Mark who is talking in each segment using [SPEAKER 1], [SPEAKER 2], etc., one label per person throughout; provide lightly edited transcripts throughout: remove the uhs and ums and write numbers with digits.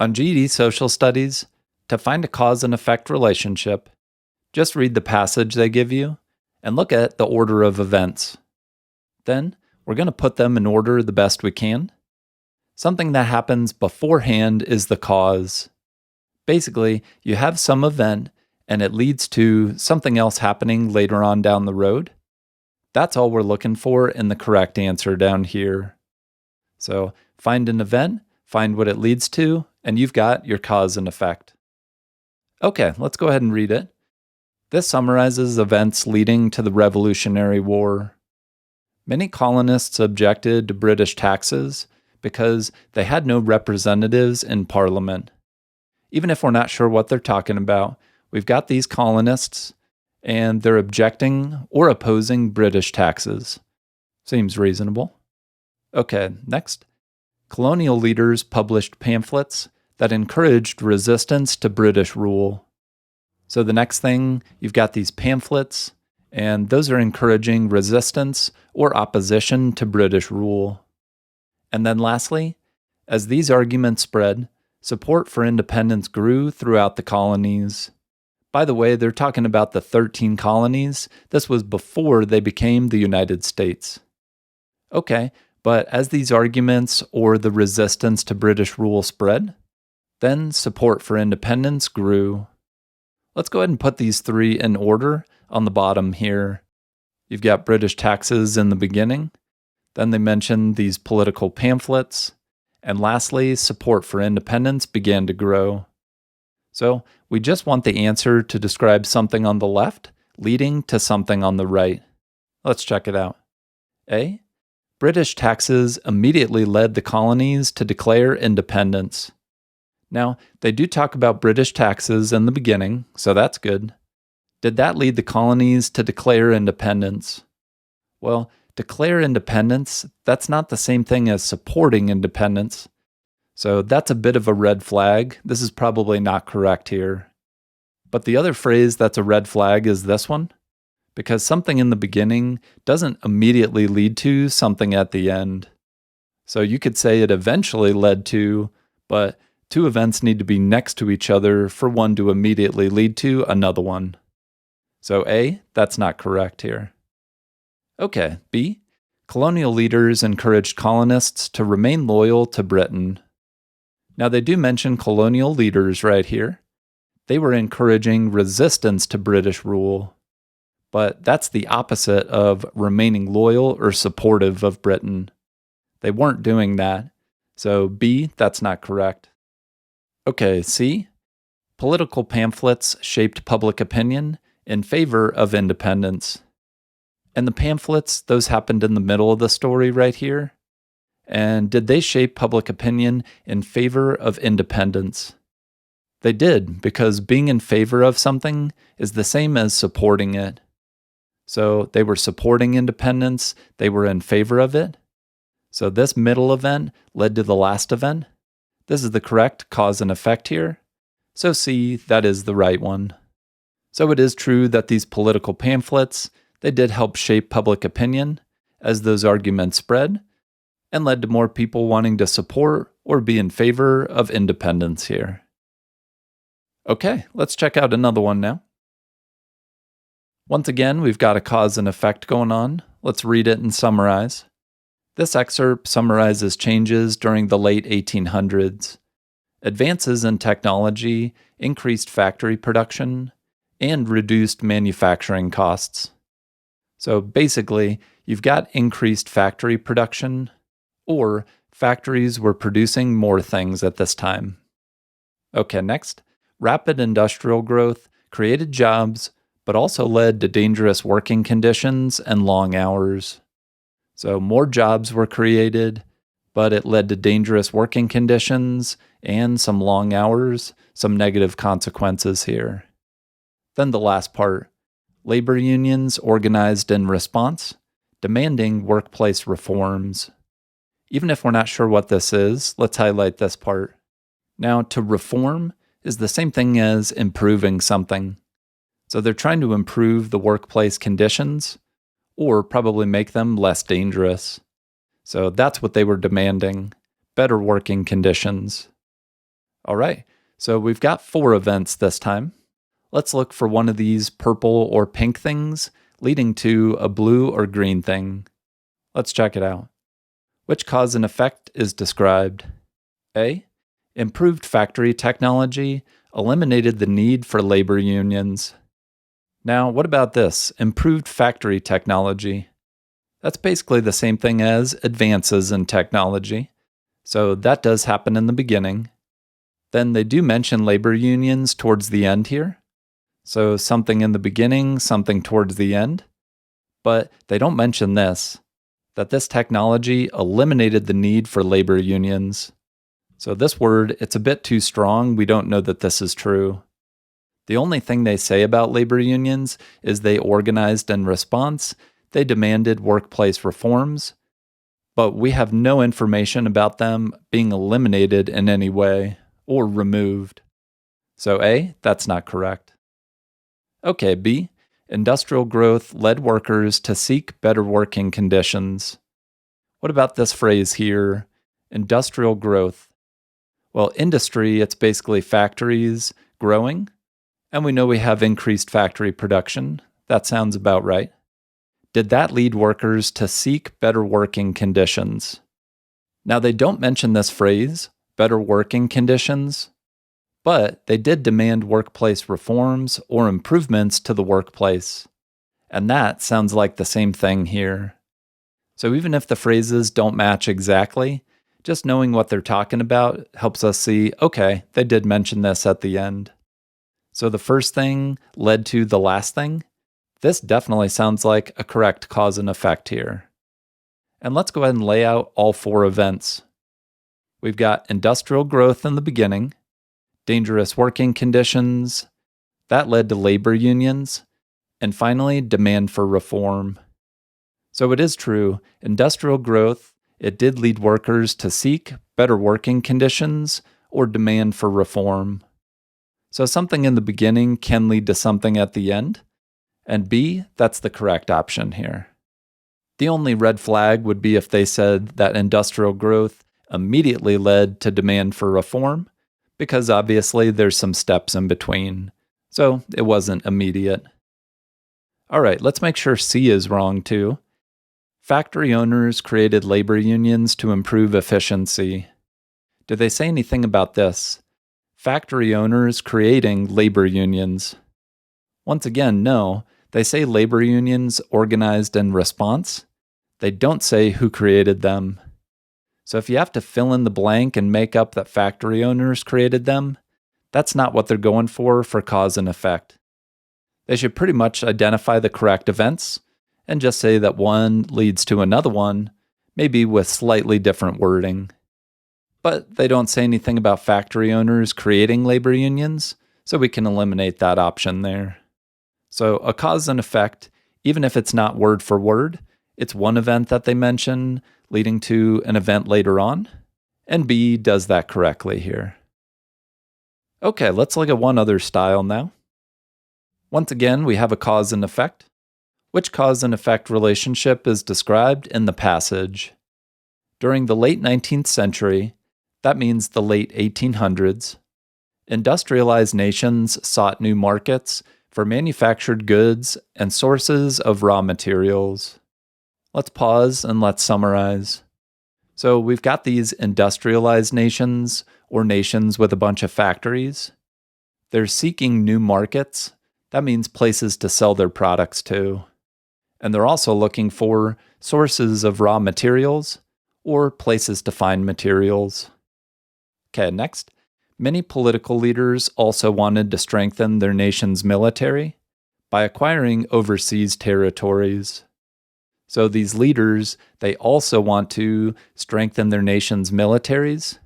[SPEAKER 1] On GED Social Studies, to find a cause and effect relationship, just read the passage they give you and look at the order of events. Then, we're going to put them in order the best we can. Something that happens beforehand is the cause. Basically, you have some event and it leads to something else happening later on down the road. That's all we're looking for in the correct answer down here. So, find an event, find what it leads to, and you've got your cause and effect. Okay, let's go ahead and read it. This summarizes events leading to the Revolutionary War. Many colonists objected to British taxes because they had no representatives in Parliament. Even if we're not sure what they're talking about, we've got these colonists, and they're objecting or opposing British taxes. Seems reasonable. Okay, next. Colonial leaders published pamphlets that encouraged resistance to British rule. So the next thing, you've got these pamphlets, and those are encouraging resistance or opposition to British rule. And then lastly, as these arguments spread, support for independence grew throughout the colonies. By the way, they're talking about the 13 colonies. This was before they became the United States. Okay, but as these arguments or the resistance to British rule spread, then support for independence grew. Let's go ahead and put these three in order on the bottom here. You've got British taxes in the beginning, then they mention these political pamphlets, and lastly, support for independence began to grow. So we just want the answer to describe something on the left leading to something on the right. Let's check it out. A. British taxes immediately led the colonies to declare independence. Now, they do talk about British taxes in the beginning, so that's good. Did that lead the colonies to declare independence? Well, declare independence, that's not the same thing as supporting independence. So that's a bit of a red flag. This is probably not correct here. But the other phrase that's a red flag is this one, because something in the beginning doesn't immediately lead to something at the end. So you could say it eventually led to, but two events need to be next to each other for one to immediately lead to another one. So A, that's not correct here. Okay, B, colonial leaders encouraged colonists to remain loyal to Britain. Now they do mention colonial leaders right here. They were encouraging resistance to British rule. But that's the opposite of remaining loyal or supportive of Britain. They weren't doing that. So B, that's not correct. Okay, C, political pamphlets shaped public opinion in favor of independence. And the pamphlets, those happened in the middle of the story right here. And did they shape public opinion in favor of independence? They did, because being in favor of something is the same as supporting it. So they were supporting independence, they were in favor of it. So this middle event led to the last event. This is the correct cause and effect here. So C, that is the right one. So it is true that these political pamphlets, they did help shape public opinion as those arguments spread and led to more people wanting to support or be in favor of independence here. Okay, let's check out another one now. Once again, we've got a cause and effect going on. Let's read it and summarize. This excerpt summarizes changes during the late 1800s. Advances in technology increased factory production and reduced manufacturing costs. So basically, you've got increased factory production, or factories were producing more things at this time. Okay, next. Rapid industrial growth created jobs, but also led to dangerous working conditions and long hours. So more jobs were created, but it led to dangerous working conditions and some long hours, some negative consequences here. Then the last part, labor unions organized in response, demanding workplace reforms. Even if we're not sure what this is, let's highlight this part. Now, to reform is the same thing as improving something. So they're trying to improve the workplace conditions, or probably make them less dangerous. So that's what they were demanding, better working conditions. All right, so we've got 4 events this time. Let's look for one of these purple or pink things leading to a blue or green thing. Let's check it out. Which cause and effect is described? A. Improved factory technology eliminated the need for labor unions. Now, what about this? Improved factory technology. That's basically the same thing as advances in technology. So that does happen in the beginning. Then they do mention labor unions towards the end here. So something in the beginning, something towards the end. But they don't mention this, that this technology eliminated the need for labor unions. So this word, it's a bit too strong. We don't know that this is true. The only thing they say about labor unions is they organized in response. They demanded workplace reforms. But we have no information about them being eliminated in any way or removed. So A, that's not correct. Okay, B, industrial growth led workers to seek better working conditions. What about this phrase here, industrial growth? Well, industry, it's basically factories growing, and we know we have increased factory production. That sounds about right. Did that lead workers to seek better working conditions? Now, they don't mention this phrase, better working conditions, but they did demand workplace reforms or improvements to the workplace. And that sounds like the same thing here. So even if the phrases don't match exactly, just knowing what they're talking about helps us see, okay, they did mention this at the end. So the first thing led to the last thing. This definitely sounds like a correct cause and effect here. And let's go ahead and lay out all 4 events. We've got industrial growth in the beginning, dangerous working conditions, that led to labor unions, and finally, demand for reform. So it is true, industrial growth, it did lead workers to seek better working conditions or demand for reform. So something in the beginning can lead to something at the end, and B, that's the correct option here. The only red flag would be if they said that industrial growth immediately led to demand for reform, because obviously there's some steps in between, so it wasn't immediate. All right, let's make sure C is wrong too. Factory owners created labor unions to improve efficiency. Did they say anything about this? Factory owners creating labor unions. Once again, no. They say labor unions organized in response. They don't say who created them. So if you have to fill in the blank and make up that factory owners created them, that's not what they're going for cause and effect. They should pretty much identify the correct events and just say that one leads to another one, maybe with slightly different wording. But they don't say anything about factory owners creating labor unions, so we can eliminate that option there. So a cause and effect, even if it's not word for word, it's one event that they mention leading to an event later on, and B does that correctly here. Okay, let's look at one other style now. Once again, we have a cause and effect. Which cause and effect relationship is described in the passage? During the late 19th century, that means the late 1800s, industrialized nations sought new markets for manufactured goods and sources of raw materials. Let's pause and let's summarize. So we've got these industrialized nations, or nations with a bunch of factories. They're seeking new markets. That means places to sell their products to. And they're also looking for sources of raw materials, or places to find materials. Okay, next. Many political leaders also wanted to strengthen their nation's military by acquiring overseas territories. So these leaders, they also want to strengthen their nation's militaries,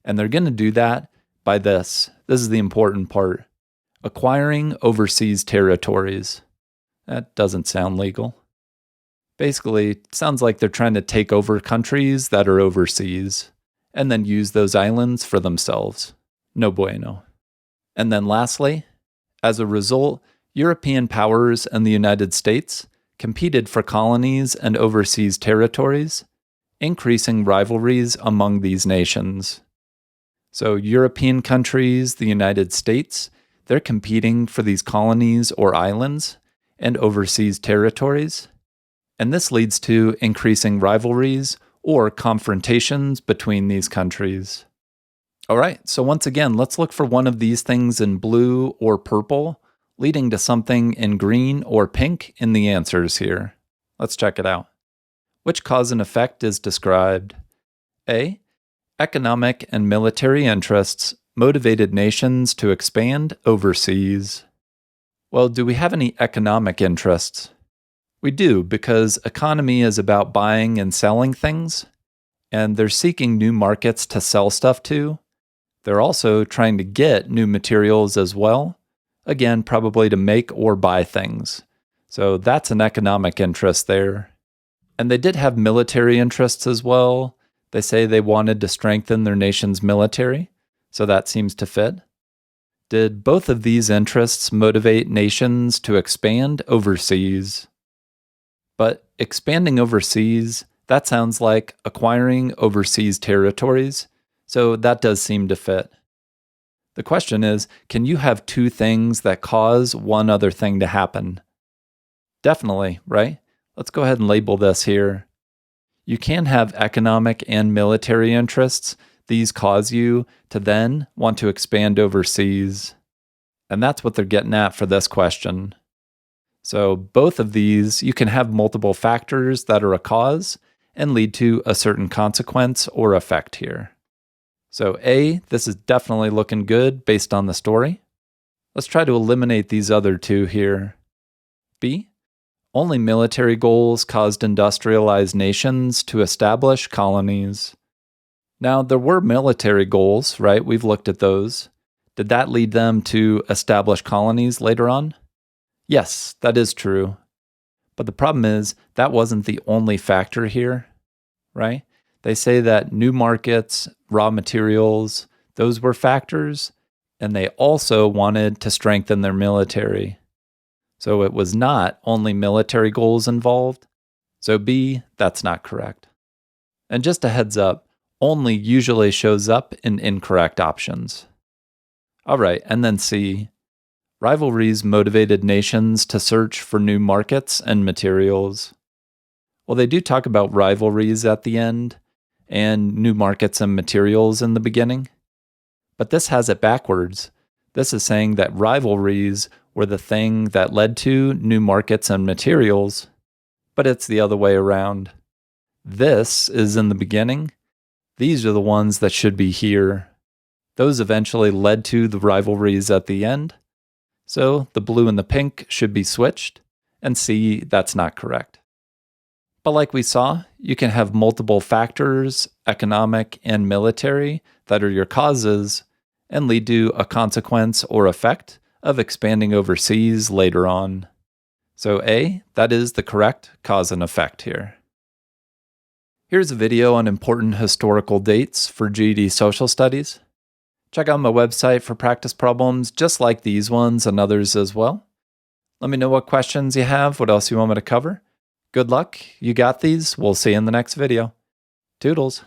[SPEAKER 1] and they're going to do that by this. This is the important part. Acquiring overseas territories. That doesn't sound legal. Basically, it sounds like they're trying to take over countries that are overseas and then use those islands for themselves. No bueno. And then lastly, as a result, European powers and the United States competed for colonies and overseas territories, increasing rivalries among these nations. So European countries, the United States, they're competing for these colonies or islands and overseas territories. And this leads to increasing rivalries or confrontations between these countries. All right, so once again, let's look for one of these things in blue or purple, leading to something in green or pink in the answers here. Let's check it out. Which cause and effect is described? A. Economic and military interests motivated nations to expand overseas. Well, do we have any economic interests? We do, because economy is about buying and selling things, and they're seeking new markets to sell stuff to. They're also trying to get new materials as well, again, probably to make or buy things. So that's an economic interest there. And they did have military interests as well. They say they wanted to strengthen their nation's military, so that seems to fit. Did both of these interests motivate nations to expand overseas? But expanding overseas, that sounds like acquiring overseas territories, so that does seem to fit. The question is, can you have two things that cause one other thing to happen? Definitely, right? Let's go ahead and label this here. You can have economic and military interests. These cause you to then want to expand overseas. And that's what they're getting at for this question. So both of these, you can have multiple factors that are a cause and lead to a certain consequence or effect here. So A, this is definitely looking good based on the story. Let's try to eliminate these other two here. B, only military goals caused industrialized nations to establish colonies. Now, there were military goals, right? We've looked at those. Did that lead them to establish colonies later on? Yes, that is true. But the problem is that wasn't the only factor here, right? They say that new markets, raw materials, those were factors, and they also wanted to strengthen their military. So it was not only military goals involved. So B, that's not correct. And just a heads up, only usually shows up in incorrect options. All right, and then C, rivalries motivated nations to search for new markets and materials. Well, they do talk about rivalries at the end and new markets and materials in the beginning, but this has it backwards. This is saying that rivalries were the thing that led to new markets and materials, but it's the other way around. This is in the beginning. These are the ones that should be here. Those eventually led to the rivalries at the end. So the blue and the pink should be switched, and C, that's not correct. But like we saw, you can have multiple factors, economic and military, that are your causes and lead to a consequence or effect of expanding overseas later on. So A, that is the correct cause and effect here. Here's a video on important historical dates for GED Social Studies. Check out my website for practice problems just like these ones and others as well. Let me know what questions you have, what else you want me to cover. Good luck, you got these. We'll see you in the next video. Toodles.